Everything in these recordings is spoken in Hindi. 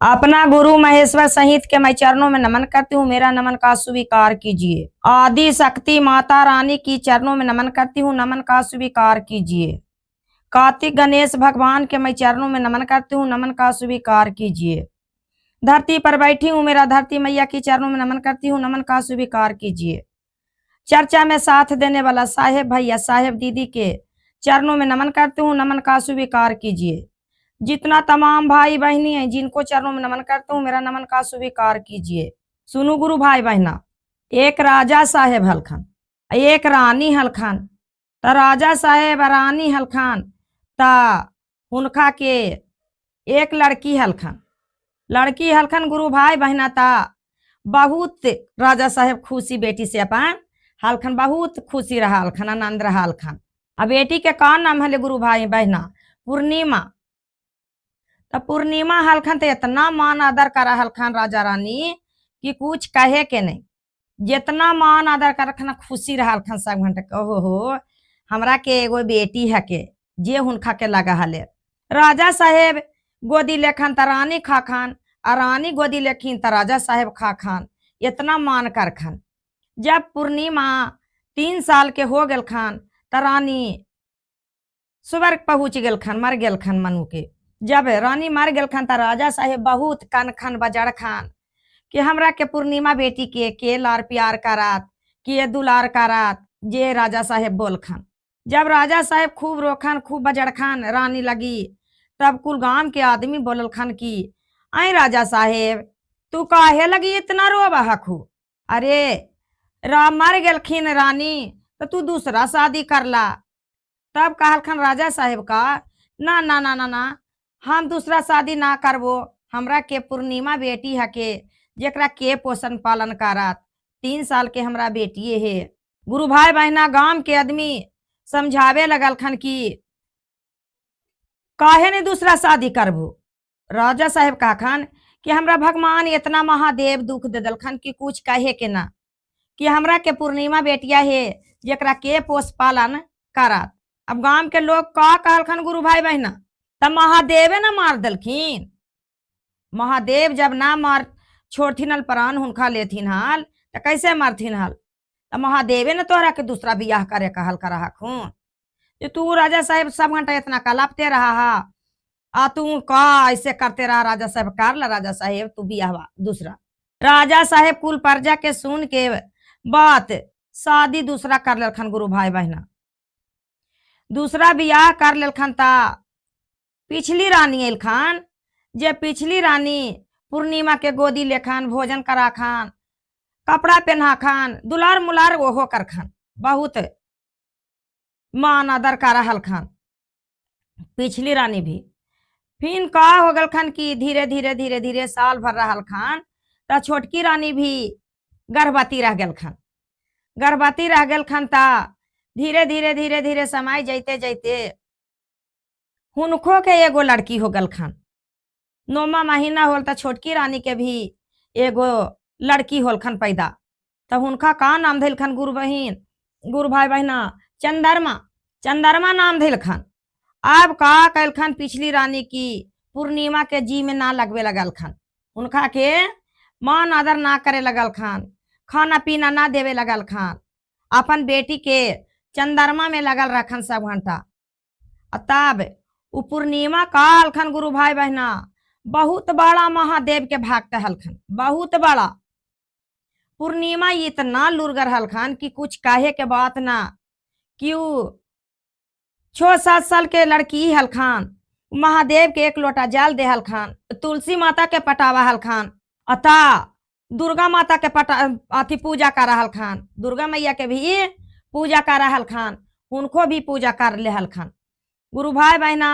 अपना गुरु महेश्वर सहित के मैं चरणों में नमन करती हूँ, मेरा नमन का स्वीकार कीजिए। आदि शक्ति माता रानी की चरणों में नमन करती हूँ, नमन का स्वीकार कीजिए। कार्तिक गणेश भगवान के मैं चरणों में नमन करती हूँ, नमन का स्वीकार कीजिए। धरती पर बैठी हूँ, मेरा धरती मैया की चरणों में नमन करती हूँ, नमन का स्वीकार कीजिए। चर्चा में साथ देने वाला साहेब भैया साहेब दीदी के चरणों में नमन करती हूँ, नमन का स्वीकार कीजिए। जितना तमाम भाई बहनी हैं जिनको चरणों में नमन करता हूँ, मेरा नमन का स्वीकार कीजिए। सुनो गुरु भाई बहना, एक राजा साहेब हलखन, एक रानी हलखन। त राजा साहेब रानी हलखन ता उनका के एक लड़की हलखन। लड़की हलखन गुरु भाई बहना ता बहुत राजा साहेब खुशी बेटी से अपन हलखन, बहुत खुशी रहा हलखन, आनंद रहा हलखन। अब बेटी के कौन नाम है गुरु भाई बहना? पूर्णिमा। तो पूर्णिमा हलखन तो इतना मान आदर करा हलखन राजा रानी कि कुछ कहे के नहीं। जितना मान आदर कर खुशी रहा हलखन सब घंटे। ओहो हो, हमरा के एगो बेटी है के जे हुनका के लगा हले। राजा साहेब गोदी लेखन त रानी खाखान, और रानी गोदी लेखिन त राजा साहेब खाखान। इतना मान कर खन। जब पूर्णिमा 3 साल के हो गल खान त रानी स्वर्ग पहुंच गल खान, मर गल खान मनु के। जब रानी मर गल खान त राजा साहेब बहुत कन खन बजड़ खान कि हमरा के पूर्णिमा बेटी के लार प्यार करात, के दुलार करात, जे राजा साहेब बोल खान। जब राजा साहेब खूब रोखन, खूब बजड़ खान रानी लगी, तब कुल गांव के आदमी बोलल खान की आई राजा साहेब तू काहे लगी इतना रोबा हखू? अरे मर गलखिन रानी तो तू दूसरा शादी कर ला। तब कहल खान राजा साहेब का ना ना ना ना ना, हम दूसरा शादी ना करबो। हमरा के पूर्णिमा बेटी है के जेकरा के पोषण पालन करात। 3 साल के हमरा बेटिए है। गुरु भाई बहना गांव के आदमी समझावे लगल खन की काहे नहीं दूसरा शादी करबो। राजा साहेब कहा खान कि हमरा भगवान इतना महादेव दुख दे दलखन कि कुछ कहे के ना, कि हमरा के पूर्णिमा बेटिया है जेकरा के पोष पालन करात। अब गांव के लोग का कहलखन गुरु भाई बहना, तब महादेवे ना मार दलखिन। महादेव जब ना मार छोड़थिन हल प्राण हुनका लेथिन हल तो कैसे मारथिन हल? तो महादेवे ने तोहरा के दूसरा बियाह करे कहल करा खून। तू राजा साहेब सब घंटा इतना कलापते रहा हा, आ तू का ऐसे करते रहा? राजा साहेब कर ला राजा साहेब तू बियाह दूसरा। राजा साहेब कुल प्रजा के सुन के बात शादी दूसरा कर लेखन गुरु भाई बहना। दूसरा बियाह कर लेखन ता पिछली रानी एलखान, जे पिछली रानी पूर्णिमा के गोदी लेखान, भोजन करा खान, कपड़ा पहना खान, दुलार मुलार ओहो कर खान, बहुत मान आदर करा हल खान पिछली रानी भी। फिर का हो गल खान की धीरे धीरे धीरे धीरे साल भर रहल खान ता छोटकी रानी भी गर्भवती रह गल खान। गर्भवती रह गल खान ता धीरे धीरे धीरे धीरे समय जैते जैते हुनको के एगो लड़की हो गल खान। 9वां महीना होल त छोटकी रानी के भी एगो लड़की होल खन पैदा। तब हुनका का नाम धैल खन गुरु भाई बहना? चंद्रमा। चंद्रमा नाम धैल खन। अब का कैल खन पिछली रानी की पूर्णिमा के जी में ना लगवे लगल खन, उनका के मान आदर ना करे लगल खान, खाना पीना ना देवे लगल खान, अपन बेटी के चंद्रमा में लगल रखन सब घंटा। तब उ पूर्णिमा का हलखन गुरु भाई बहना बहुत बड़ा महादेव के भक्त हलखन, बहुत बड़ा। पूर्णिमा इतना लुरगर हलखन कि कुछ कहे के बात ना। क्यों 6-7 साल के लड़की हलखान, महादेव के 1 लोटा जल दे हलखान, तुलसी माता के पटावा हलखान, अता दुर्गा माता के अथी पूजा कर हलखान, दुर्गा मैया के भी पूजा कर हलखान, उनको भी पूजा कर ले हलखान। गुरु भाई बहना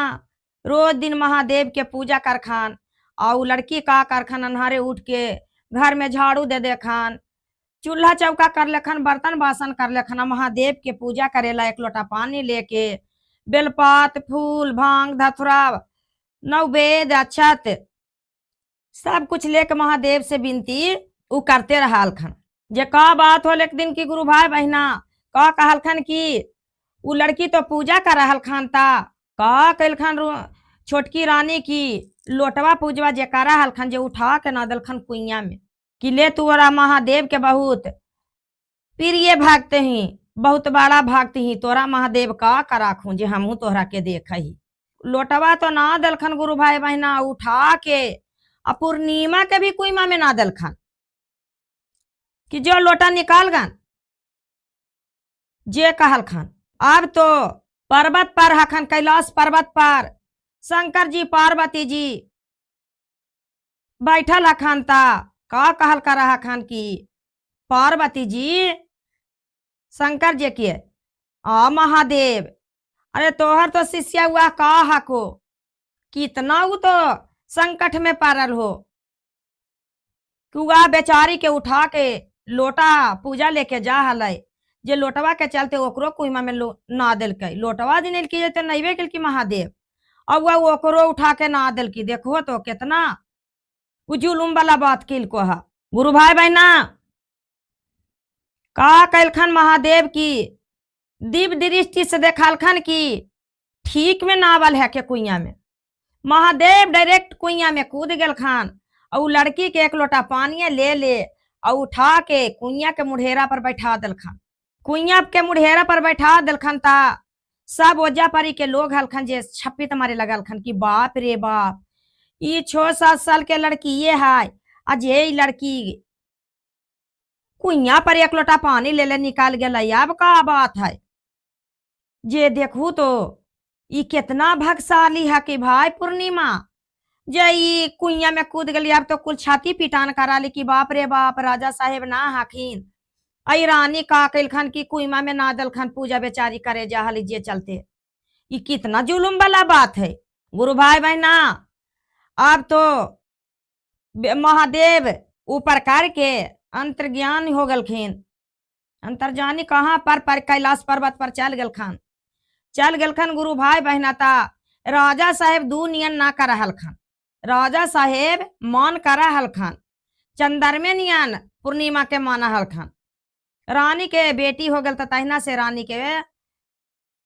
रोज दिन महादेव के पूजा कर खान। और लड़की का कर खान अन्हारे उठ के घर में झाड़ू दे दे खान, चूल्हा चौका कर लेखन, बर्तन बासन कर लेखन, महादेव के पूजा करेला 1 लोटा पानी लेके बेलपात फूल भांग धतुरा नैवेद्य अक्षत सब कुछ लेके महादेव से विनती उ करते रहा खन। जे का बात होल एक दिन की गुरु भाई बहना का कहल खन की उ लड़की तो पूजा कर रहल खान ता का कैल खान छोटकी रानी की लोटवा पूजवा जेकारा हलखन जे उठा के ना दलखन कुइया में कि ले तोरा महादेव के बहुत प्रिय भक्त ही, बहुत बड़ा भक्त ही, तोरा महादेव का राखू जे हमहू तोहरा के देख ही। लोटवा तो ना दलखन गुरु भाई बहना, उठा के पूर्णिमा के भी कुइमा में ना दलखन कि जो लोटा निकाल गन जे कहल खन। अब तो पर्वत पर हखन, कैलाश पर्वत पर शंकर जी पार्वती जी बैठल हखन ता का कहल कर हखन कि पार्वती जी शंकर जी के आ महादेव, अरे तोहर तो शिष्य हुआ का हको, कितना वो तो संकट में पड़ल हो कि बेचारी के उठा के लोटा पूजा लेके जा हलै, जे लोटवा के चलते ओकरो कुइमा में ना दिलकै। लोटवा दिन की तो नैवे की महादेव, अब वह ओकरो उठा के ना दिलकी। देखो तो कितना जुलुम वाला बात किल को है। गुरु भाई बहना का कैलखन महादेव की दिव्य दृष्टि से देखलखन कि ठीक में नावल है के कुइया में। महादेव डायरेक्ट कुइया में कूद गेलखन और लड़की के एक लोटा पानी ले और उठा के कुइया के मुढ़ेरा पर बैठा दिलखन। कुइया के मुढ़ेरा पर बैठा दिलखन ता सब ओजा परी के लोग हलखन जे छप्पी मारे लगलखन कि बाप रे बाप, ये 6-7 साल के लड़की ये है, आज ये लड़की कुइया पर एक लोटा पानी ले निकाल गया। अब का बात है जे देखू तो ये कितना भाग्यशाली है कि भाई पूर्णिमा जे ये कुइया में कूद गई। अब तो कुल छाती पिटान करा ली कि बाप रे बाप, राजा साहेब ना हखीन, आई रानी का कैलखन की कुइमा में ना दलखन पूजा बेचारी करे जा हली जे चलते। ये कितना जुलुम वाला बात है गुरु भाई बहना। अब तो महादेव ऊपर करके अंतर्ज्ञान हो गलखिन, अंतर्जानी कहाँ पर कैलाश पर्वत पर चल गलखन गुरु भाई बहना। ता राजा साहेब दू नियन ना कर हलखन, राजा साहेब मान करा हलखन, चंदरमे नियन पूर्णिमा के माना हलखन। रानी के बेटी हो गल तहिना से रानी के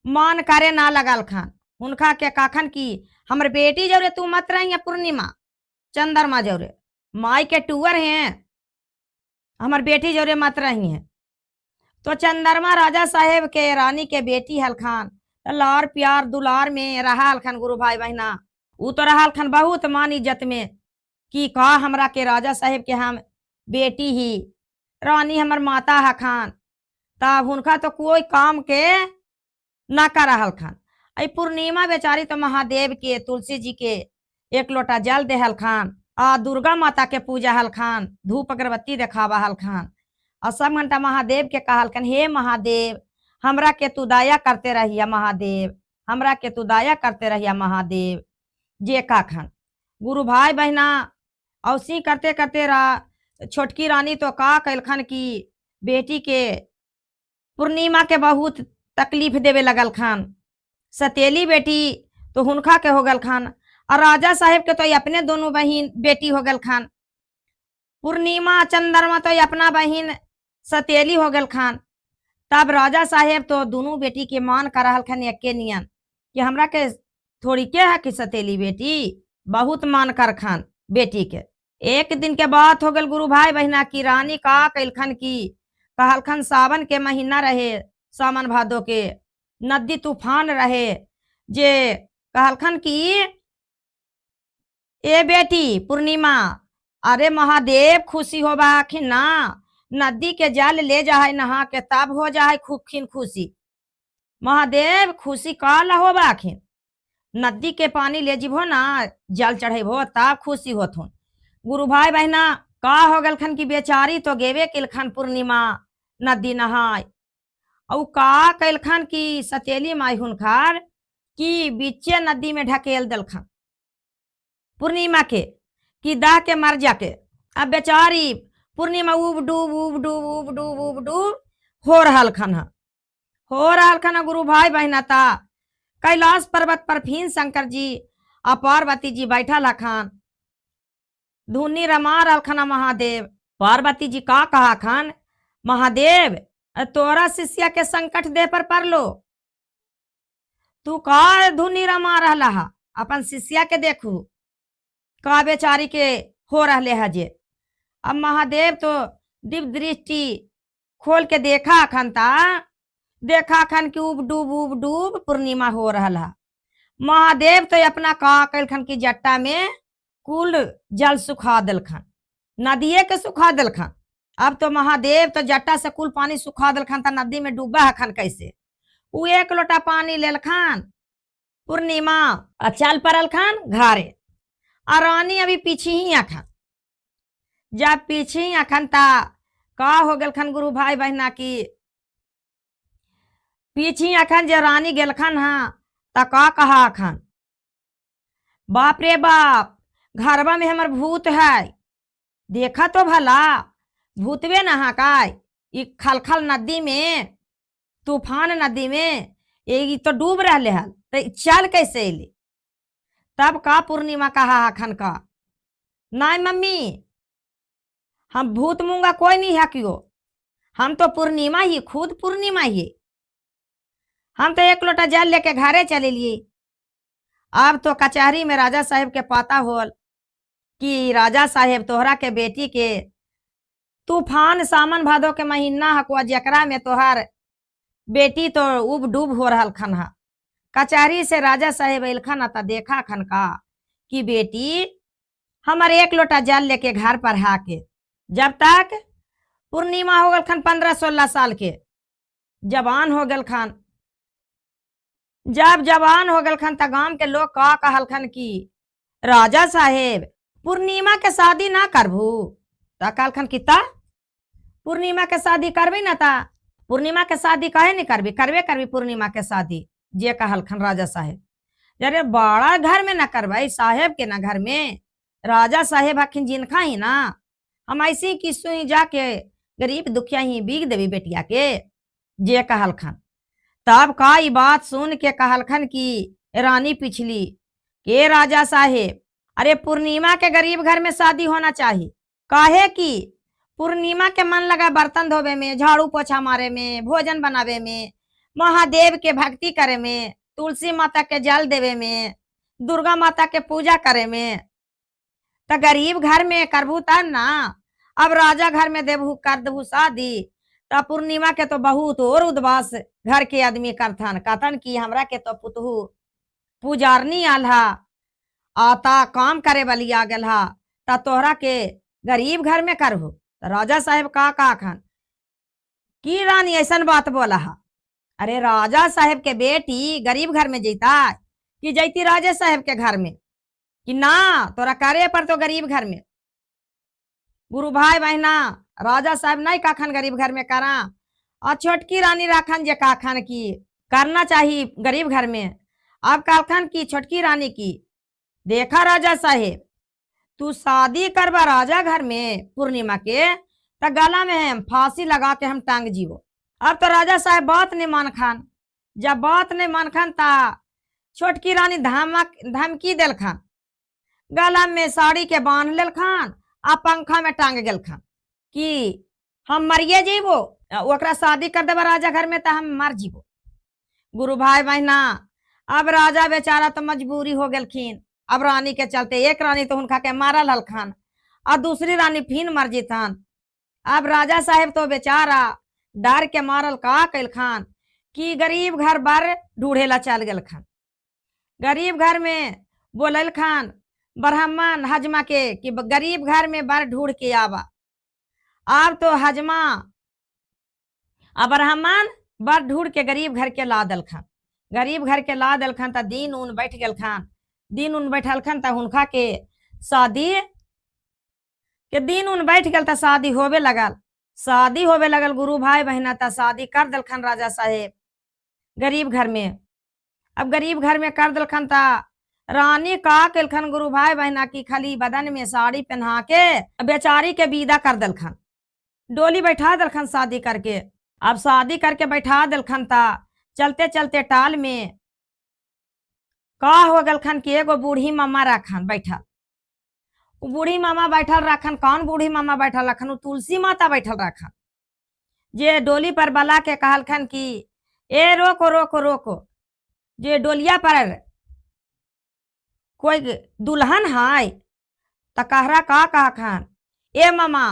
मान करे ना लगल खान। उनका के काखन की हमर बेटी जौरे तू मत रही पूर्णिमा, चंद्रमा जौरे माई के टूअर हैं, हमर बेटी जौरे मत रही है। तो चंद्रमा राजा साहेब के रानी के बेटी हलखान, लार प्यार दुलार में रहा हलखन गुरु भाई बहना। ऊ तो रहा हलखन बहुत मान इज्जत में कि का हमरा के राजा साहेब के हम बेटी ही, रानी हमर माता हखान। तब उनका तो कोई काम के ना कर हलखन। आई पूर्णिमा बेचारी तो महादेव के तुलसी जी के एक लोटा जल दे हलखान, आ दुर्गा माता के पूजा हलखान, धूप अगरबत्ती देखावा हलखान, और सब घंटा महादेव के कहलखन हे महादेव हमरा के तू दया करते रहिया महादेव, हमरा के तू दया करते रहिया महादेव जे काखन। गुरु भाई बहना औसी करते करते छोटकी रानी तो का कैलखन की बेटी के पूर्णिमा के बहुत तकलीफ देवे लगल खान। सतेली बेटी तो हुनका के हो गल खान, और राजा साहेब के तो अपने दोनों बहन बेटी हो गल खान। पूर्णिमा चंद्रमा तो अपना बहन सतेली हो गल खान। तब राजा साहेब तो दोनों बेटी के मान कर हलखन एके नियन कि हमरा के थोड़ी के है कि सतेली बेटी बहुत मान कर खान बेटी के। एक दिन के बात हो गल गुरु भाई बहना की रानी का कैलखन की कहलखन सावन के महीना रहे, सावन भादो के नदी तूफान रहे, जे कहलखन की ए बेटी पूर्णिमा, अरे महादेव खुशी होबा आखिन ना, नदी के जल ले जा है नहा के तब हो जा है खूबखिन खुशी। महादेव खुशी का होबा आखिन, नदी के पानी ले जीबो ना, जल चढ़ेबो तब खुशी होथुन। गुरु भाई बहना का हो गलखन की बेचारी तो गेवे किलखन पूर्णिमा नदी नहाय, और का कैलखन की सतेली माई हुनखार की बीचे नदी में ढकेल दलखन पूर्णिमा के कि दाह के मर जाके। अब बेचारी पूर्णिमा उब डूब उब डूब उब डूब उब डूब हो रहलखन गुरु भाई बहना। ता कैलाश पर्वत पर फिर शंकर जी और पार्वती जी बैठल हखन, धुनी रमा रहलखन। महादेव पार्वती जी का कहा खन, महादेव तोरा शिष्य के संकट दे पर पड़लो, तू का धुनी रमा रहला, अपन शिष्य के देखू का बेचारी के हो रहले है जे। अब महादेव तो दिव्य दृष्टि खोल के देखा अखन ता, देखा अखन की उब डूब पूर्णिमा हो रहल है। महादेव तो अपना का कलखन की जट्टा में कुल जल सुखा दिलखन, नदिये के सुखा दिलखन। अब तो महादेव तो जट्टा से कुल पानी सुखा दिलखन, तो नदी में डूबा हखन कैसे। उ एक लोटा पानी लेलखन पूर्णिमा आ चल पड़लखन घरे। आ रानी अभी पीछे ही अखन। जब पीछे ही अखन ता का हो गलखन गुरु भाई बहना की, पीछे अखन जे रानी गेलखन हाँ ता का कहा अखन, बाप रे बाप घरवा में हमर भूत है, देखा तो भला भूतवे नहा काय। ई खलखल नदी में, तूफान नदी में ये तो डूब रहले हल, तो चल कैसे अली। तब का पूर्णिमा कहा अखन का, नहीं मम्मी हम भूत मूंगा कोई नहीं है क्यों, हम तो पूर्णिमा ही, खुद पूर्णिमा ही। हम तो एक लोटा जल लेके घरे चले लिए। अब तो कचहरी में राजा साहेब के पता होल कि राजा साहेब तोहरा के बेटी के तूफान सावन भादो के महीना हकुआ जकरा में तोहर बेटी तो उब डूब हो रहल खन हा। कचहरी से राजा साहेब अलखन त देखा खन का कि बेटी हमारे एक लोटा जल लेके घर पर हाके। जब तक पूर्णिमा हो गल खन 15-16 साल के जवान हो गल खन, जब जवान हो गल खन त गांव के लोग का कहल खन कि राजा साहेब पूर्णिमा के शादी ना करबू। त कहल खन कि ता पूर्णिमा के शादी करबी ना, ता पूर्णिमा के शादी कहे नहीं करबी, करबे करबी पूर्णिमा के शादी। जे कहल खन राजा साहेब, अरे बड़ा घर में ना करवाई साहेब के ना घर में, राजा साहेब हखिन जिनखा ही ना, हम ऐसी किस्सू ही जाके गरीब दुखिया ही बीग देवी बेटिया के। जे कहल खन तब का ई बात सुन के कहल खन कि रानी पिछली के राजा साहेब, अरे पूर्णिमा के गरीब घर में शादी होना चाहिए। काहे कि पूर्णिमा के मन लगा बर्तन धोवे में, झाड़ू पोछा मारे में, भोजन बनावे में, महादेव के भक्ति करे में, तुलसी माता के जल देवे में, दुर्गा माता के पूजा करे में। तो गरीब घर में करबू तब ना। अब राजा घर में देबू कर देबू शादी, तो पूर्णिमा के तो बहुत और उद्वास घर के आदमी करथन, कहतन कि हमरा के तो पुतहू पुजारनी आल्हा आता काम करे वाली आ गल हा, ता तोहरा के गरीब घर में करबू। तो राजा साहेब का खन की रानी ऐसा बात बोला हा। अरे राजा साहेब के बेटी गरीब घर में जैता कि जैती राजा साहेब के घर में, कि ना तोरा करे पर तो गरीब घर में। गुरु भाई बहना राजा साहेब नहीं काखन गरीब घर में करा, और छोटकी रानी राखन जे काखन की करना चाहिए गरीब घर में। अब काखन की छोटकी रानी की, देखा राजा साहेब तू शादी करवा राजा घर में पूर्णिमा के, तो गला में हम फांसी लगा के हम टांग जीवो। अब तो राजा साहेब बात नहीं मान खान। जब बात नहीं मान खान ता छोटकी रानी धमकी दिल खान, गला में साड़ी के बांध लेल खान आ पंखा में टांग गेल खान कि हम मरिए जीवो, ओकरा शादी कर देबा राजा घर में तो हम मर जीवो। गुरु भाई बहना अब राजा बेचारा तो मजबूरी हो गेलखिन। अब रानी के चलते एक रानी तो उनका के मारल हलखान और दूसरी रानी फिन मर जीतन। अब राजा साहेब तो बेचारा डर के मारल का कैल खान कि गरीब घर बार ढूढ़ेला चल गल खान। गरीब घर में बोलल खान ब्राह्मण हजमा के कि गरीब घर में बार ढूंढ के आवा। अब तो हजमा अब ब्राह्मण बार ढूंढ के गरीब घर के ला दल खान। गरीब घर के ला दल खान, दिन उन बैठ गल खान। दिन उन बैठल खान त उनका के शादी के दिन उन बैठ गल त शादी होवे लगल। शादी होवे लगल गुरु भाई बहना, त शादी कर दल खान राजा साहेब गरीब घर में। अब गरीब घर में कर दल खान त रानी का केलखन गुरु भाई बहना की खाली बदन में साड़ी पहना के बेचारी के विदा कर दल खान, डोली बैठा दल खान शादी करके। अब शादी करके बैठा दल खान ता चलते चलते टाल में का हो गल खान कि एगो बूढ़ी मामा रखन बैठल। बूढ़ी मामा बैठल रखन, कौन बूढ़ी मामा बैठल रखन, तुलसी माता बैठल रखन। जे डोली पर बला के कहल खन कि ए रोको रोको रोको, जे डोलिया पर कोई दुल्हन है त कहरा का कहा खान, ए मामा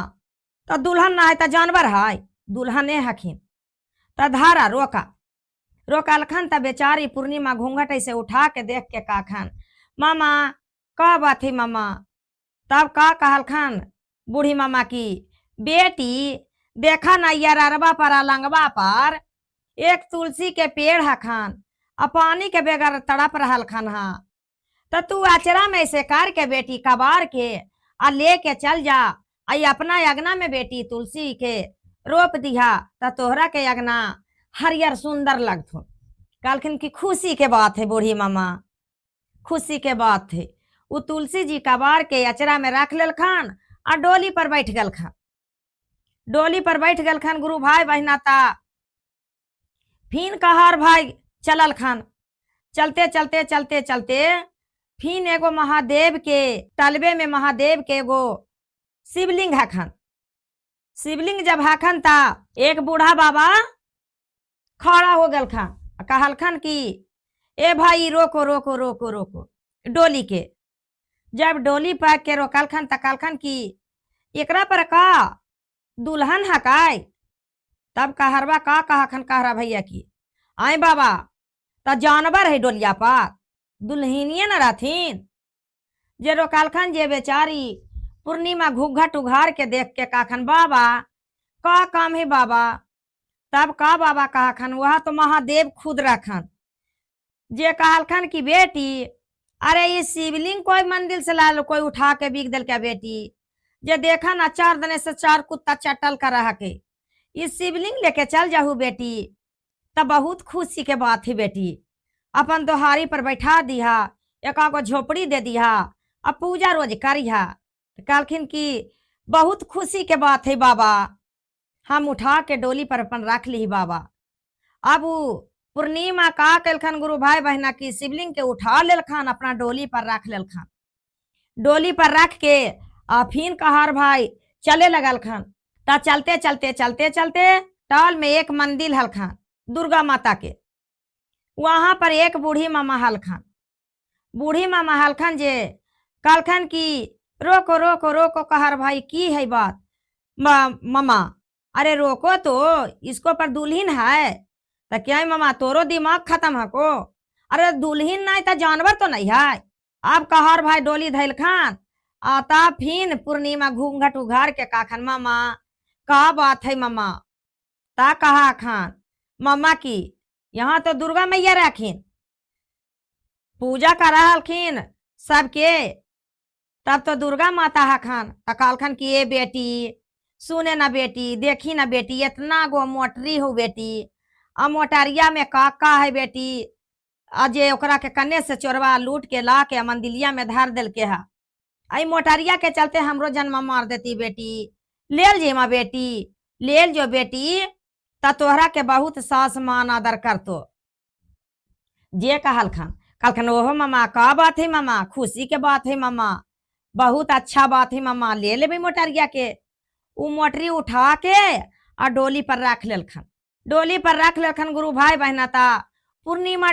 त दुल्हन ना है त जानवर है, दुल्हने हखिन। त धारा रोका रोकलखन त बेचारी पूर्णिमा घूंघट ऐसे उठा के देख के का खान, मामा का बात है मामा। तब का कहलखन बूढ़ी मामा की, बेटी देखा ना यार अरबा पर अलंगवा पर एक तुलसी के पेड़ है खान, आ पानी के बेगर तड़प रहल खन हा। तो तू अचरा में से कर के बेटी कबार के आ लेके चल जा, आई अपना अगना में बेटी तुलसी के रोप दिया त तोहरा के अगना हरियर सुंदर लगथो। कहलखिन की खुशी के बात है बूढ़ी मामा, खुशी के बात है। वो तुलसी जी कबार के अचरा में रख लेल खान आ डोली पर बैठ गल खान, डोली पर बैठ गल खान गुरु भाई बहना ता। फिन कहार भाई चलल खान, चलते चलते चलते चलते फिन एगो महादेव के तलबे में महादेव के एगो शिवलिंग है खान। शिवलिंग जब हाखन ता एक बूढ़ा बाबा खड़ा हो गल खान, कहलखन की ए भाई रोको रोको रोको रोको डोली के। जब डोली पर के रोकलखन त कहलखन की एकरा पर का दुल्हन है काय। तब कहरवा का कहखन कहरा भैया की, आए बाबा त जानवर है डोलिया पर, दुल्हनिया न रहथिन। जे रोकलखन जे बेचारी पूर्णिमा घूघट उघार के देख के कहखन बाबा का काम है बाबा। तब का बाबा कहखन, वह तो महादेव खुद रखन। जे कहलखन की बेटी अरे ये शिवलिंग कोई मंदिर से ला लो, कोई उठा के बिक दिल क्या बेटी। जे देखा ना 4 दिन से 4 कुत्ता चटल कर रहा के, इस शिवलिंग लेके चल जाहू बेटी। तब बहुत खुशी के बात है बेटी, अपन दोहारी पर बैठा दिया, एका को झोपड़ी दे दिया, अब पूजा रोज करिहा। कहलखिन की बहुत खुशी के बात है बाबा, हम उठा के डोली पर अपन रख ली बाबा। अब पूर्णिमा का कलखन गुरु भाई बहना की शिवलिंग के उठा लेल खान, अपना डोली पर रख लेल खान। डोली पर रख के फिन कहार भाई चले लगल खान। ता चलते चलते चलते चलते टाल में एक मंदिर हल खान दुर्गा माता के, वहां पर एक बूढ़ी मामा हल खान। बूढ़ी मामा हल खान जे कहलखन की रोको रोको रोको कहर भाई की है बात मामा। अरे रोको तो, इसको पर दुल्हन है तो क्या है मामा, तोरो दिमाग खत्म है को। अरे दुल्हन नहीं तो जानवर तो नहीं है। अब कहर भाई डोली धैल खान आता फिन पूर्णिमा घूंघट उघार के काखन, मामा का बात है मामा। ता कहा खान मामा की यहाँ तो दुर्गा मैया रखीन, पूजा करा हलखिन सबके। तब तो दुर्गा माता है खान। कहलखन की ए बेटी सुने ना बेटी, देखी ना बेटी, इतना गो मोटरी हो बेटी, आ मोटरिया में का है बेटी। अजे ओकरा के कन्ने से चोरवा लूट के ला के मंदिलिया में धर दिल के है। आई मोटरिया के चलते हमरो जन्म मार देती बेटी, लेल जे माँ बेटी, लेल जो बेटी ता तोहरा के बहुत सास मान आदर कर तो। जे कहलखन कहलखन ओहो मामा का बात है मामा, खुशी के बात है मामा, बहुत अच्छा बात है मामा, ले ले मोटरिया के। उ मोटरी उठा के और डोली पर रख लेलखन। डोली पर रख लेलखन गुरु भाई बहना ता पूर्णिमा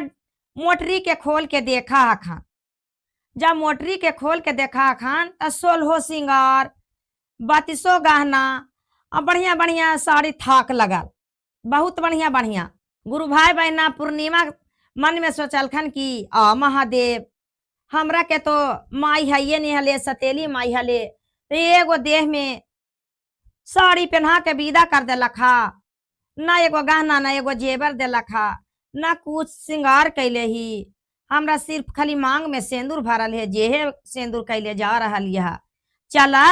मोटरी के खोल के देखा हखन। जब मोटरी के खोल के देखा हखन त 16 सिंगार 32 गहना और बढ़िया बढ़िया साड़ी थाक लगल, बहुत बढ़िया बढ़िया। गुरु भाई बहना पूर्णिमा मन में सोचलखन की आ महादेव हमरा के तो माई है नहीं हले, सतेली माई हले, तो एगो देह में साड़ी पहना के विदा कर देलक हा, ना एगो गहना ना एगो जेवर देलक हा, ना कुछ श्रृंगार कैले ही। हमरा सिर्फ खाली मांग में सिंदूर भरल है, जेहे सिंदूर कैले जा रहल यह। चला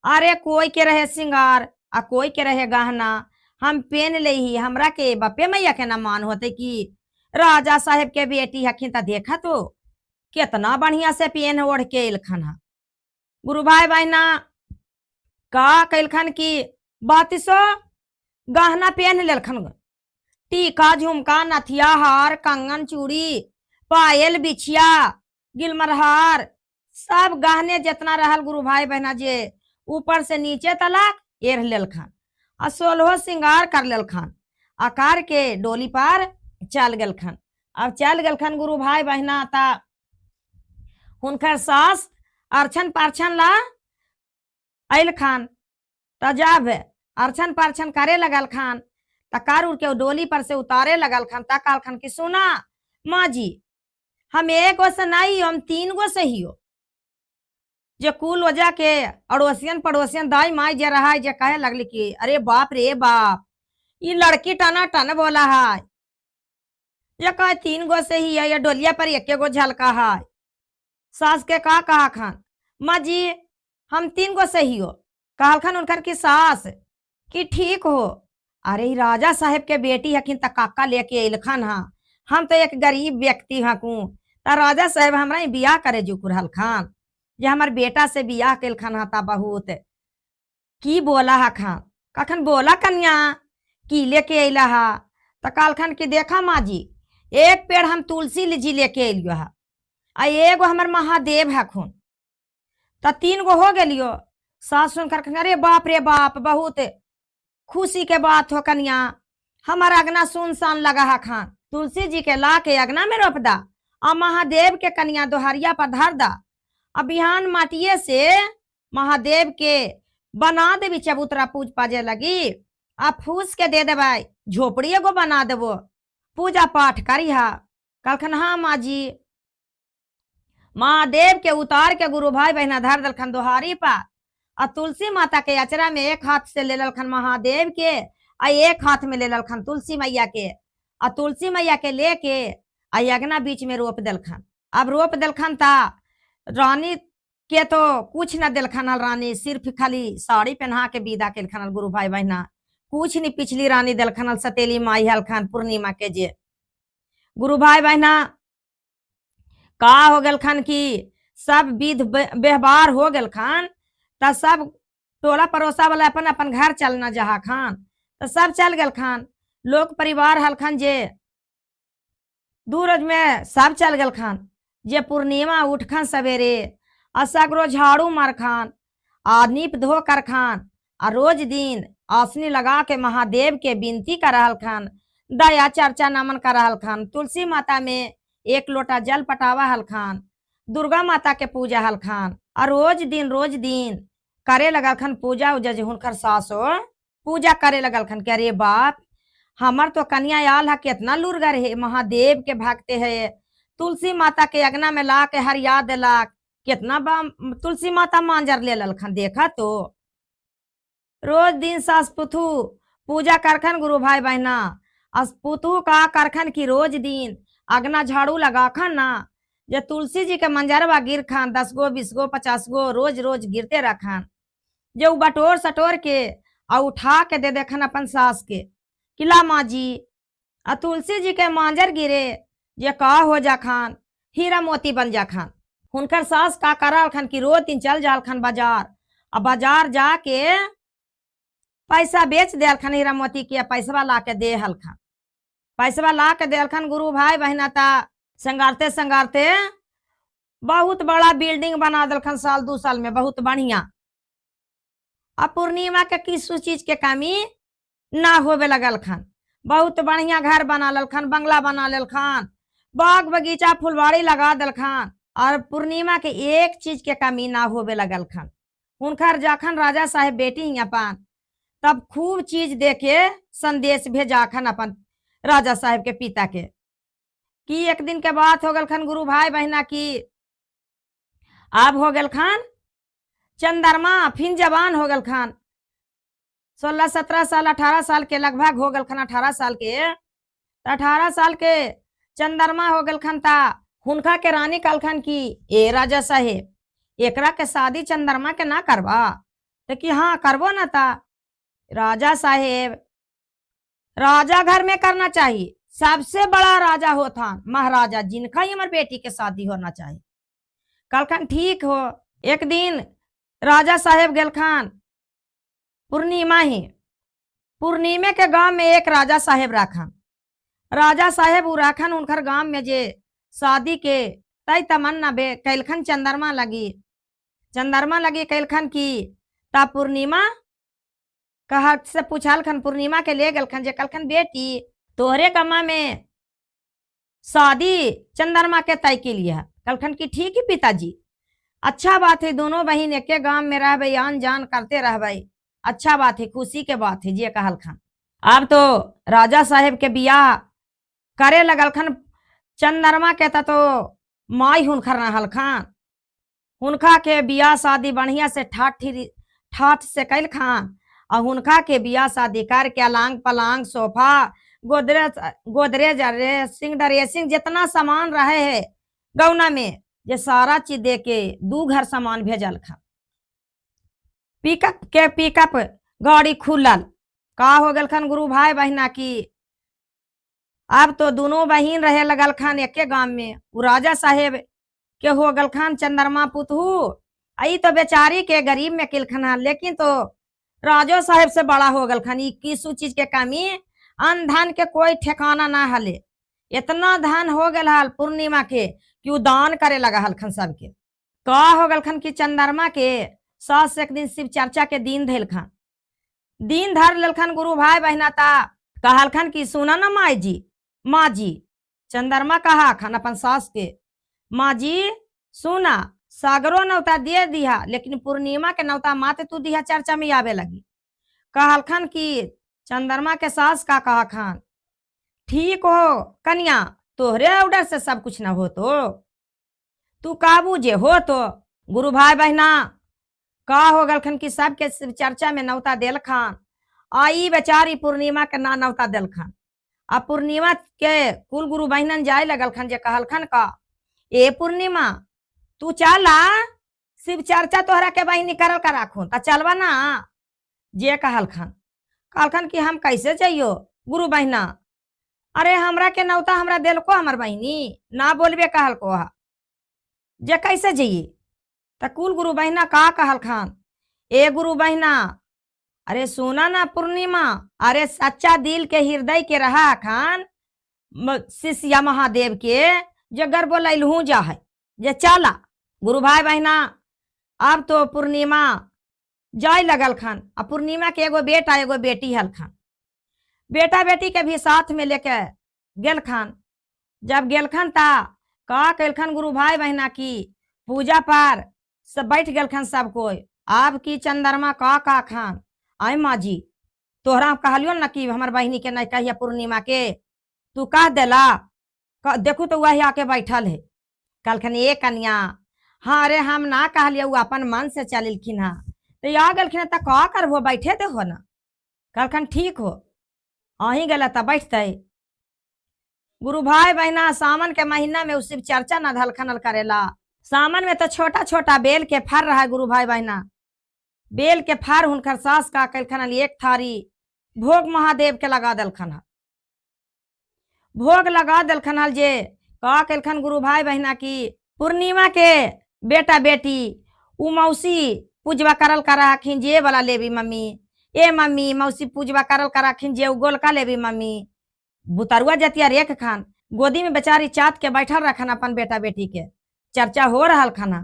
अरे कोई के रहे श्रृंगार आ कोई के रहे गहना, हम पहन ले ही। हमरा के बप्पे मैया के ना मान होते कि राजा साहेब के बेटी हखिन त देखा तो कितना बढ़िया से पहन ओढ़ के एलखन हा। गुरु भाई बहना का कैलखन की 32 गहना पहन लेलखन, टीका झुमका नथिया हार कंगन चूड़ी पायल बिछिया गिलमरहार सब गहने जितना रहल गुरु भाई बहना जे ऊपर से नीचे तलक एढ़ लेलखन आ 16 श्रृंगार कर लेलखन। आकार के डोली पर चल गेलखन। अब चल गेलखन गुरु भाई बहना ता हुनकर सास अर्छन पार्छन ला अल खान। त जब अर्छन पार्छन करे लगल खान त कार उड़ के डोली पर से उतारे लगल खान। त काल खान की सुना माँ जी, हम एक गो से नहीं, हम 3 गो से ही हो। जे कुल वजह के अड़ोसियन पड़ोसियन दाई माई जे रहा है, जे कहे लगली कि अरे बाप रे बाप, ये लड़की टना टन बोला है। जे कहे 3 गो से ही है, ये डोलिया पर एक गो झलका है। सास के कहा खान माँ जी हम 3 गो से ही हो। कहल खान उनकर की सास कि ठीक हो, अरे राजा साहेब के बेटी हकिन त काका लेके अलखन हा, हम तो एक गरीब व्यक्ति हकू। त राजा साहेब हमरा बियाह करे जुकुर हलखान, जे हमार बेटा से बियाह कलखन हा। बहुत की बोला हा खान, कखन बोला कन्या की लेके अला हा। त कहलखन की देखा माँ जी, एक पेड़ हम तुलसी जी लेके अलियो हा, आ एगो हमर महादेव हखुन, त 3 गो हो गेलियो। सास सुनकर अरे बाप रे बाप, बहुत खुशी के बात हो कन्या, हमार अगना सुनसान लगा है खान। तुलसी जी के ला के अगना में रोप दा, और महादेव के कन्या दोहरिया पर धर दा। अब बिहान माटिए से महादेव के बना देवी चबूतरा पूज पाजे लगी, आ फूस के दे देवाई, झोपड़ी एगो बना देवो, पूजा पाठ करिहा। कहलखन हाँ माँ जी। महादेव के उतार के गुरु भाई बहना धर दलखन दोहारी पर, आ तुलसी माता के अचरा में एक हाथ से ले ललखन महादेव के, आ एक हाथ में ले ललखन तुलसी मैया के, आ तुलसी मैया के लेके आ अगना बीच में रोप दलखन। अब रोप दलखन ता रानी के तो कुछ न दिलखन। रानी सिर्फ खाली साड़ी पहना के विदा केलखन गुरु भाई बहना, कुछ नहीं। पिछली रानी दिलखन सतेली माई हलखन पूर्णिमा के, जे गुरु भाई बहना का हो गलखन की सब विध व्यवहार हो गलखन। त सब टोला पड़ोसा वाला अपन अपन घर चलना जहा खान, तो सब चल गल खान। लोग परिवार हलखन जे दूर में सब चल गल खान। जे पूर्णिमा उठखन सवेरे असगरो झाड़ू मार खान, आ नीप धो कर खान, आ रोज दिन आसनी लगा के महादेव के विनती करहल खान, दया चर्चा नमन करहल खान। तुलसी माता में 1 लोटा जल पटावा हल खान, दुर्गा माता के पूजा हल खान, और रोज दिन करे लगल खन पूजा उजा। जे हुनकर सासो पूजा करे लगल खन कि अरे बाप, हमर तो कन्या आल है, कितना लुरगर है, महादेव के भक्ते है। तुलसी माता के अगना में ला के हरिया दिलक, कितना तुलसी माता मांजर ले ललखन। देखा तो रोज दिन सास पुथु पूजा करखन गुरु भाई बहना, पुतु का करखन की रोज दिन अगना झाड़ू लगाखन ना। जे तुलसी जी के मंजरवा गिर खान 10 गो 20 गो 50 गो रोज रोज गिरते रखन। जे बटोर सटोर के आ उठा के दे देखन अपन सास के, किला माँ जी आ तुलसी जी के मांजर गिरे, जे का हो जा खान, हीरा मोती बन जा खान। हुनकर सास का करल खन की रोज दिन चल जाल खन बाजार, आ बाजार जाके पैसा बेच दे खन हीरा मोती के, पैसवा ला के दे हलखन। पैसवा ला के दे हलखन गुरु भाई बहना। ता संगारते संगारते बहुत बड़ा बिल्डिंग बना दलखन, साल 2 साल में बहुत बढ़िया। अब पूर्णिमा के किसी चीज के कमी ना होवे लगल खन, बहुत बढ़िया घर बना ललखन, बंगला बना ललखन, बाग बगीचा फुलवाड़ी लगा दलखन, और पूर्णिमा के एक चीज के कमी ना होवे लगल खन। हुनकर जखन राजा साहेब बेटी ही अपन, तब खूब चीज दे के संदेश भेजाखन अपन राजा साहेब के पिता के। कि एक दिन के बात हो गल खन गुरु भाई बहना की, अब हो गल खान चंद्रमा फिर जवान हो गल खान, 16 17 साल 18 साल के लगभग हो गल खन। 18 साल के 18 साल के चंद्रमा हो गल खन। ता हुनका के रानी कहलखन की ए राजा साहेब, एकरा के शादी चंद्रमा के ना करवा? तो कि हाँ करबो ना। ता राजा साहेब, राजा घर में करना चाहिए, सबसे बड़ा राजा होता महाराजा, जिनका ही हमारी बेटी के शादी होना चाहिए। कहलखन ठीक हो। एक दिन राजा साहेब गेलखन पूर्णिमा ही, पूर्णिमे के गांव में एक राजा साहेब राखन। राजा साहेब उ राखन उनकर गांव में जे शादी के तय तमन्ना बे कैलखन, चंद्रमा लगी कैलखन की। ता पूर्णिमा कहा से पूछलखन, पूर्णिमा के ले गलखन, जे कहलखन बेटी तोहरे कमा में शादी चंद्रमा के तय के लिए। कहलखन की ठीक है पिताजी। अच्छा बात है, दोनों बहन एके गांव में रहबे, आन जान करते रहबे, अच्छा बात है, खुशी के बात है जे कहल खान। अब तो राजा साहेब के बियाह करे लगल खान। चंद्रमा के तो माई हुनकर रहल खान, हुनका के बियाह शादी बढ़िया से ठाठ से कैल खान। और हुनका के बियाह शादी करके अलंग पलंग sofa Godrej Godrej dressing dressing जितना सामान रहे है गौना में, ये सारा चीज दे के 2 घर सामान भेजल खान। पिकअप गाड़ी खुलल। का हो गल खान गुरु भाई बहना की, अब तो दोनों बहन रहे लगल खान एके गांव में। वो राजा साहेब के हो गल खान चंद्रमा पुतहू, आई तो बेचारी के गरीब में किलखन, लेकिन तो राजो साहेब से बड़ा हो गल खान। किसु चीज के कमी, अन्न धन के कोई ठिकाना ना हले। इतना धन हो गल हल पूर्णिमा के कि वो दान करे लगा हलखन सबके। का हो गल खन कि चंद्रमा के सास एक दिन शिव चर्चा के दिन धैल खान, दिन धर ललखन गुरु भाई बहना ता। कहलखन कि सुना ना माँ जी चंद्रमा कहा खन अपन सास के, माँ जी सुना, सागरो नौता दे दिया, लेकिन पूर्णिमा के नौता माते तू दिया चर्चा में आवे लगी। कहलखन कि चंद्रमा के सास का कहा खान, ठीक हो कन्या, तोहरे ऑर्डर से सब कुछ ना हो तो तू काबू जे हो तो। गुरु भाई बहना का हो गलखन कि सबके चर्चा में नौता देल खान। आई बेचारी पूर्णिमा के ना नौता देल खान। अब पूर्णिमा के कुल गुरु बहनन जाए लगल खन, जे कहलखन का ए पूर्णिमा तू चला, शिव चर्चा तोहरा के बहनी करल का राखू ता चलवा ना। जे कहलखन कि हम कैसे जाइयो गुरु बहना, अरे हमरा के नौता हमरा दिल को हमर बहनी ना बोलबे कहल को जे कैसे जाइए। त कुल गुरु बहना का कहल खान, ए गुरु बहना अरे सुना ना पूर्णिमा, अरे सच्चा दिल के हृदय के रहा खान शिष्या महादेव के जगर बोलू जा है जे चला। गुरु भाई बहना अब तो पूर्णिमा जाय लगल खान। अब पूर्णिमा के एगो बेटा एगो बेटी हल खान, बेटा बेटी के भी साथ में लेके गेल खान। जब गेल खान ता का कैलखन गुरु भाई बहना की पूजा पर सब बैठ गेल खान सब कोई। अब की चंद्रमा का खान, आय माँ जी तोहरा कहलियो न कि हमार बहनी के नहीं कहिया पूर्णिमा के, तू कह देला देखू तो वही आके बैठल है। कहलखन ए कन्या, हाँ अरे हम ना कहलिया, वो अपन मन से चलिलखिन हाँ तो आ गलखिन त का करबो, बैठे दे हो ना। कहलखन ठीक हो, अही गला त बैठते। गुरु भाई बहना सावन के महीना में शिव चर्चा न धलखनल करेला। सावन में तो छोटा छोटा बेल के फर रहा है गुरु भाई बहना, बेल के फर हुनकर सास का कैलखन एक थारी भोग महादेव के लगा दलखन, भोग लगा दलखन। जे का कैलखन गुरु भाई बहना की पूर्णिमा के बेटा बेटी उ मौसी पूजवा करल कर रखिन, जे वाला लेबी मम्मी, ए मम्मी मौसी पूजवा करल कर रखिन, जे गोलका लेबी मम्मी। बुतरुआ जतिया रेख खान गोदी में बेचारी चात के बैठल रखन, अपन बेटा बेटी के चर्चा हो रहा खाना।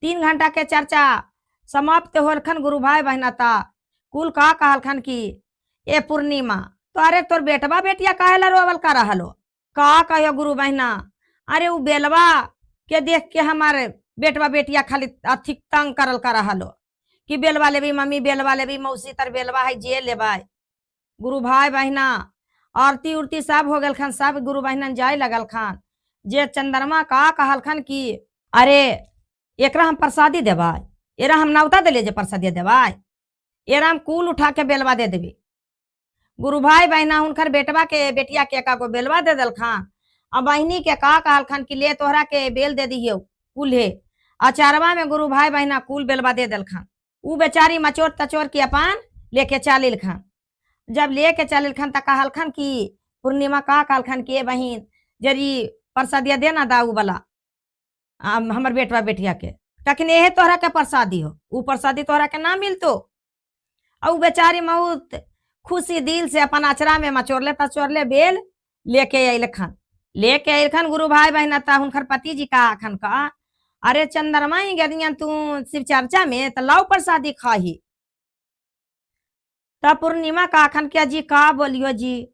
3 घंटा के चर्चा समाप्त होलखन गुरु भाई बहना ता कुल का कहलखन की ए पूर्णिमा तो अरे तोर बेटवा बेटिया काहेला रोवल कर रहलो। का कहो गुरु बहना, अरे वो बेलवा के देख के हमारे बेटवा बेटिया खाली अथी तंग करल कर रहलो कि बेलवा लेबी मम्मी, बेलवा लेबी मौसी, तर बेलवा है जे लेबाई। गुरु भाई बहना आरती उरती सब हो गल खान, सब गुरु बहनन जाय लगल खान। जे चंद्रमा का कहलखन की अरे एकरा हम प्रसादी देवाय, एरा हम नौता दे जे प्रसादी देवाय, एरा हम कुल उठा के बेलवा दे देवी। गुरु भाई बहना हुनकर बेटवा के बेटिया के का को बेलवा दे दल खान। अब बहनी के का कहलखन कि ले तोहरा के बेल दे दियो कुल्हे। अचारवा में गुरु भाई बहना कुल बेलवा दे दल खान। उ बेचारी मचोर तचोर के अपन लेके चलिल खान। जब लेके चलिल खान त कहलखन की पूर्णिमा का कहलखन कि बहन जरी प्रसादिया देना दाऊ वाला हमर बेटवा बेटिया के, तखन यह तोहरा के प्रसादी हो, उ प्रसादी तोहरा के ना मिलतो। और बेचारी बहुत खुशी दिल से अपन अचरा में मचोरले तचोरले बेल लेके अइलखन गुरु भाई बहना ता हुनकर पति जी का आखन का अरे चंद्रमा ही गदिया तू शिव चर्चा में तो लाओ प्रसादी खाही। तब पूर्णिमा का आखन के जी का बोलियो जी,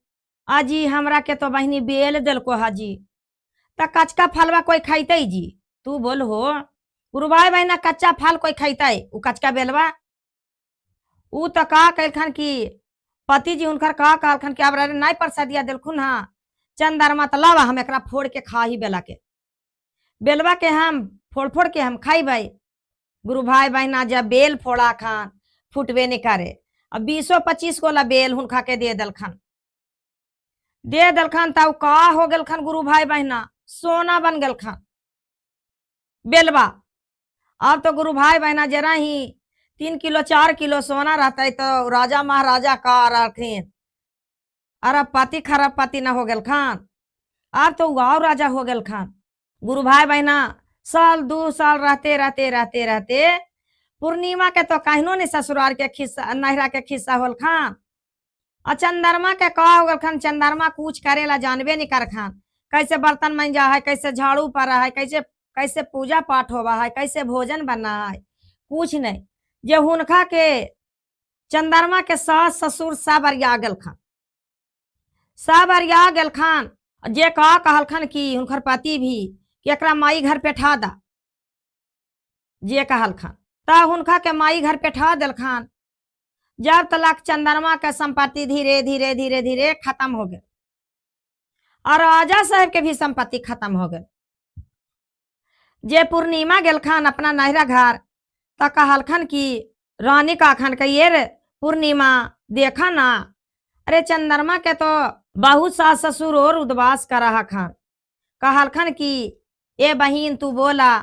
अजी हमरा के तो बहनी बेल दिल को हाजी, त कचका फलवा कोई खाइते जी, तू बोल हो गुरु भाई बहना कच्चा फल कोई खैता है उ कचका बेलवा उ तो का कहलखन कि पति जी उनकर का कहलखन कि अब नहीं प्रसादिया दिलखुन हाँ चंदरमा तो लावा हम एकरा फोड़ के खा ही बेला के बेलवा के हम फोड़ फोड़ के हम खाई भाई गुरु भाई बहना जब बेल फोड़ा खान फुटबे नहीं करे अब 20-25 गोला बेल हुनका के दे दलखन तब का हो गलखन गुरु भाई बहना सोना बन गलखन बेलवा। अब तो गुरु भाई बहना जरा ही 3 किलो 4 किलो सोना रहता है तो राजा महाराजा का रखीन अरब पति खरब पति न हो गलखन अब तो गाँव राजा हो गलखन। गुरु भाई बहना साल 2 साल रहते रहते रहते रहते पूर्णिमा के तो कहनो नहीं ससुराल के खिस्सा नहरा के खिस्सा होल खान और चंद्रमा के का हो गल खान चंद्रमा कुछ करेला जानबे नहीं कर खान कैसे बर्तन मंजा है कैसे झाड़ू पड़ा है कैसे कैसे पूजा पाठ होवा है कैसे भोजन बना है कुछ नहीं जे हुनका के चंद्रमा के सास ससुर सब अरिया गल खान सब अरिया गल खान जे का कहलखन कि हुनकर पति भी कि एकरा माई घर पे ठा दा जे कहलखन ता हुनका के माई घर पे ठा दिलखन जब तलक चंद्रमा के संपत्ति धीरे धीरे धीरे धीरे खत्म हो गए और राजा साहब के भी संपत्ति खत्म हो गए। जे पूर्णिमा गेलखन अपना नहरा घर त कहलखन कि रानी काखन कहिए रे पूर्णिमा देखा ना अरे चंद्रमा के तो बहुत सास ससुर और उद्वास कर खान कहलखन कि ए बहिन तू बोला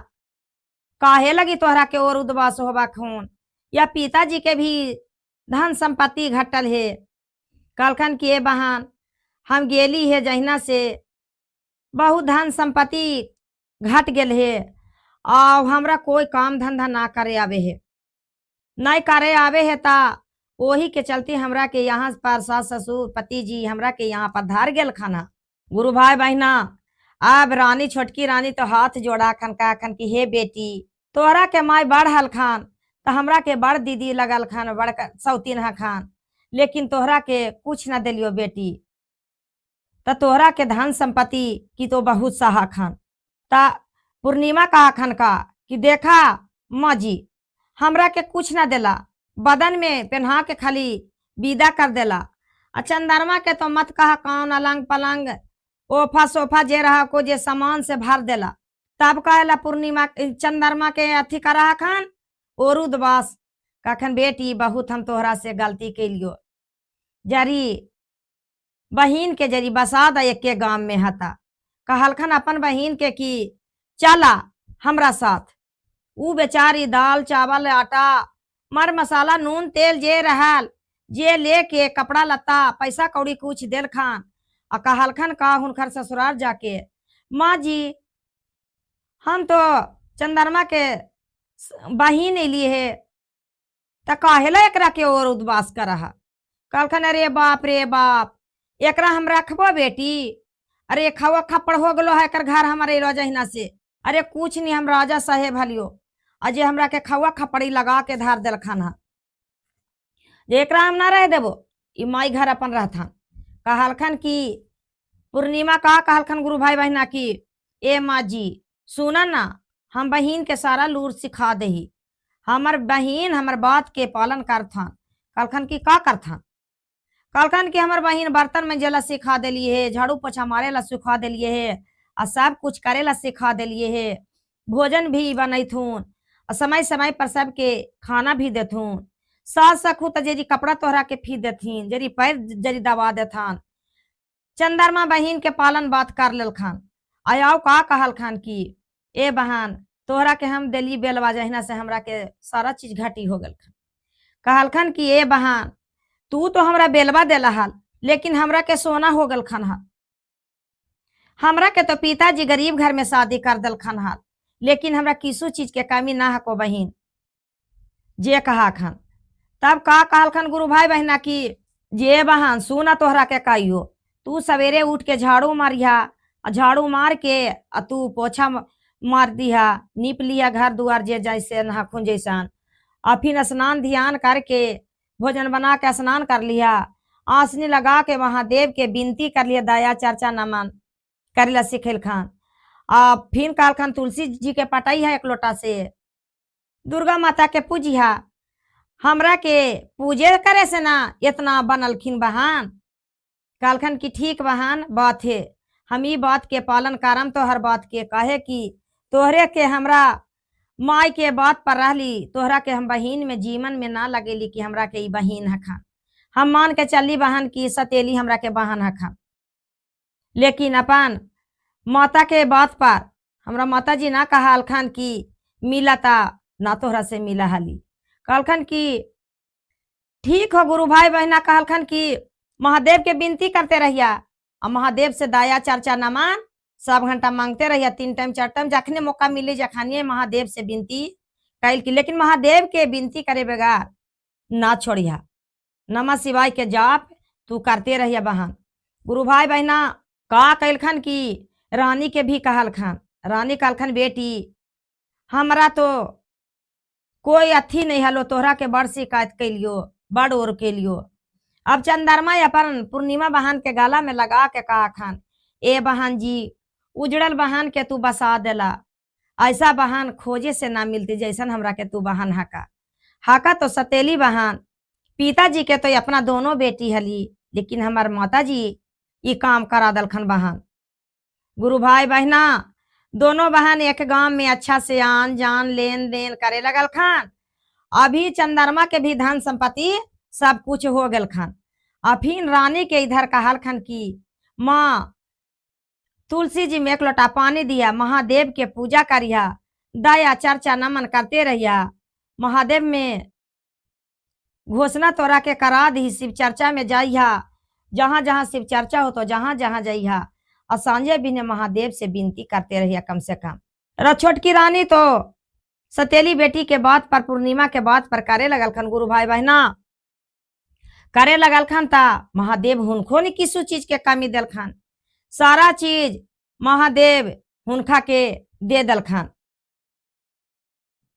काहे लगी तोहरा के और उद्वास होबा खून या पिताजी के भी धन संपत्ति घटल है कहलखन कि ए बहन हम गेली है जहिना से बहुत धन संपत्ति घट गेल है और हमरा कोई काम धंधा ना करे आवे है नहीं करे आवे है ता वही के चलते हमरा के यहाँ पर सास ससुर पति जी हमरा के यहाँ पर धार गेल खाना। गुरु भाई बहना अब रानी छोटकी रानी तो हाथ जोड़ा खन का खन की हे बेटी तोहरा के माई बढ़ल खान तो हमरा के बड़ दीदी लगल खान बड़ सौतीन खान लेकिन तोहरा के कुछ न दिलियो बेटी तो तोहरा के धन संपत्ति की तो बहुत सहा खान ता पूर्णिमा कहा खन का कि देखा माँ जी हमरा के कुछ न देला बदन में पहना के खाली विदा कर देला चंद्रमा के तो मत कहा कौन अलंग पलंग ओफा सोफा जे रहा को जे सामान से भर देला तब कहला पूर्णिमा चंद्रमा के अथी करा खान और उद्वास कखन बेटी बहुत हम तोहरा से गलती के लियो जरी बहिन के जरी बसा दा एक के गांव में हता कहलखन अपन बहिन के कि चला हमरा साथ ऊ बेचारी दाल चावल आटा मर मसाला नून तेल जे रहल जे लेके कपड़ा लत्ता पैसा कौड़ी कुछ देल खान आ कहलखन का हुनकर ससुराल जाके माँ जी हम तो चंद्रमा के बहिन लिए है त काहेला एकरा के और उद्वास कर कहलखन अरे बाप रे बाप एकरा हम रखबो बेटी अरे खवा खपड़ हो गलो है कर घर हमारे रोजहिना से अरे कुछ नहीं हम राजा साहेब हलियो अजय हमरा के खवा खपड़ी लगा के धार दिलखन है एकरा हम ना रह देबो ई माई घर अपन रहथन। कहलखन कि पूर्णिमा का कहलखन गुरु भाई बहना की ए माँ जी सुना ना हम बहिन के सारा लूर सिखा दही हमर बहिन हमर बात के पालन करथन। कहलखन कि का करथन कहलखन कि हमर बहिन बर्तन में जला सिखा दिली है झाड़ू पोछा मारे ला सिखा दिलिए है और सब कुछ करे ला सिखा दिलिए है भोजन भी बनैथुन और समय समय पर सबके खाना भी देथुन सास सखू तो जरी कपड़ा तोहरा के फी देथिन जरी पैर जरी दबा देथान चंद्रमा बहिन के पालन बात कर लेलखन। आयाओ का कहलखन कि ए बहन तोहरा के हम दिली बेलवा जहिना से हमरा के सारा चीज घटी हो गल। कहलखन कि ए बहन तू तो हमरा बेलवा देला हल लेकिन हमरा के सोना हो गल खन हल हमरा के तो पिताजी गरीब घर में शादी कर दल खन हल लेकिन हमरा किसु चीज के कमी ना हको बहिन जे कहा खन। तब का कहलखन गुरु भाई बहना की जे बहन सुना तोहरा के कहियो तू सवेरे उठ के झाड़ू मारिया झाड़ू मार के तू पोछा मार दिया नीप लिया घर दुआर जे जैसे नहाखुन जैसन और फिर स्नान ध्यान करके भोजन बना के स्नान कर लिया आसनी लगा के महादेव के विनती कर लिया दया चर्चा नमन कर लिया सिखेल खान। फिर कहलखन तुलसी जी के पटाई है एक लोटा से दुर्गा माता के पूजिया। हमरा के पूजे करे से ना इतना बनलखिन बहन। कहलखन कि ठीक बहन बात है, हम ई बात के पालन करम। तो हर बात के कहे कि तोहरे के हमरा माई के बात पर रहली, तोहरा के हम बहिन में जीवन में ना लगेली कि हमरा के ई बहिन हखन। हम मान के चली बहन की सतेली हमरा के बहन हखन। लेकिन अपन माता के बात पर हमरा माता जी ना कहलखन कि मिलता ना तोहरा से मिला हली। कहलखन कि ठीक हो गुरु भाई बहना। कहलखन कि महादेव के विनती करते रहिया और महादेव से दया चर्चा न मान, सब घंटा मांगते रहिया, 3 टाइम 4 टाइम जखने मौका मिले जखनिए महादेव से विनती कैल की। लेकिन महादेव के विनती करे बगैर ना छोड़िया। नमः शिवाय के जाप तू करते रहिया बहन। गुरु भाई बहना का कैलखन कि रानी के भी कहलखन। रानी कहलखन बेटी हमरा तो कोई अथी नहीं हलो, तोहरा के बड़ शिकायत कैलियो, बड़ और के लियो। अब चंद्रमा अपन पूर्णिमा बहन के गला में लगा के कहा खान, ए बहन जी उजड़ल बहन के तू बसा देला, ऐसा बहन खोजे से ना मिलती जैसन हमरा के तू बहन हका। हका तो सतेली बहन, पिताजी के तो अपना दोनों बेटी हली, लेकिन हमार माता जी ये काम करा दलखन बहन। गुरु भाई बहना दोनों बहन एक गांव में अच्छा से आन जान लेन देन करे लगल खान। अभी चंद्रमा के भी धन संपत्ति सब कुछ हो गल खान। अफीन रानी के इधर कहल खन कि माँ तुलसी जी में 1 लोटा पानी दिया, महादेव के पूजा करिया, दया चर्चा नमन करते रहिया। महादेव में घोषणा तोरा के करा दी, शिव चर्चा में जाइया, जहां जहां शिव चर्चा हो तो जहां जहां जाइया। और सांझे भी ने महादेव से विनती करते रहिया कम से कम। छोटकी रानी तो सतेली बेटी के बात पर पूर्णिमा के बात पर करे लगल खन। गुरु भाई बहना करे लगल खन ता महादेव हुनको ने किसु चीज के कमी दल खन, सारा चीज महादेव हुनका के दे दल खन।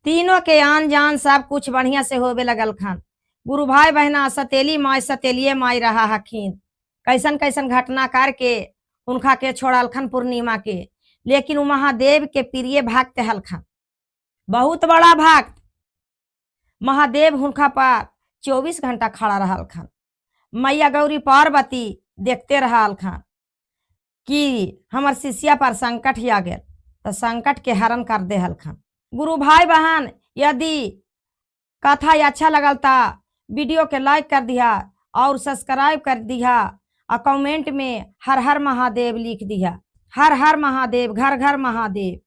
तीनों के आन जान सब कुछ बढ़िया से होवे लगल खन। गुरु भाई बहना सतेली माई सतेलिए माई रहा हखिन, कैसन कैसन घटना करके उनका के छोड़ल खन पूर्णिमा के। लेकिन वो महादेव के प्रिय भक्त हलखन, बहुत बड़ा भक्त। महादेव हुनका पर 24 घंटा खड़ा रहल खन। मैया गौरी पार्वती देखते रहल खन कि हमर शिष्या पर संकट आ गए तो संकट के हरण कर दे हलखन। गुरु भाई बहन यदि कथा अच्छा लगल ता वीडियो के लाइक कर दिया और सब्सक्राइब कर दिया और कमेंट में हर हर महादेव लिख दिया। हर हर महादेव, घर घर महादेव।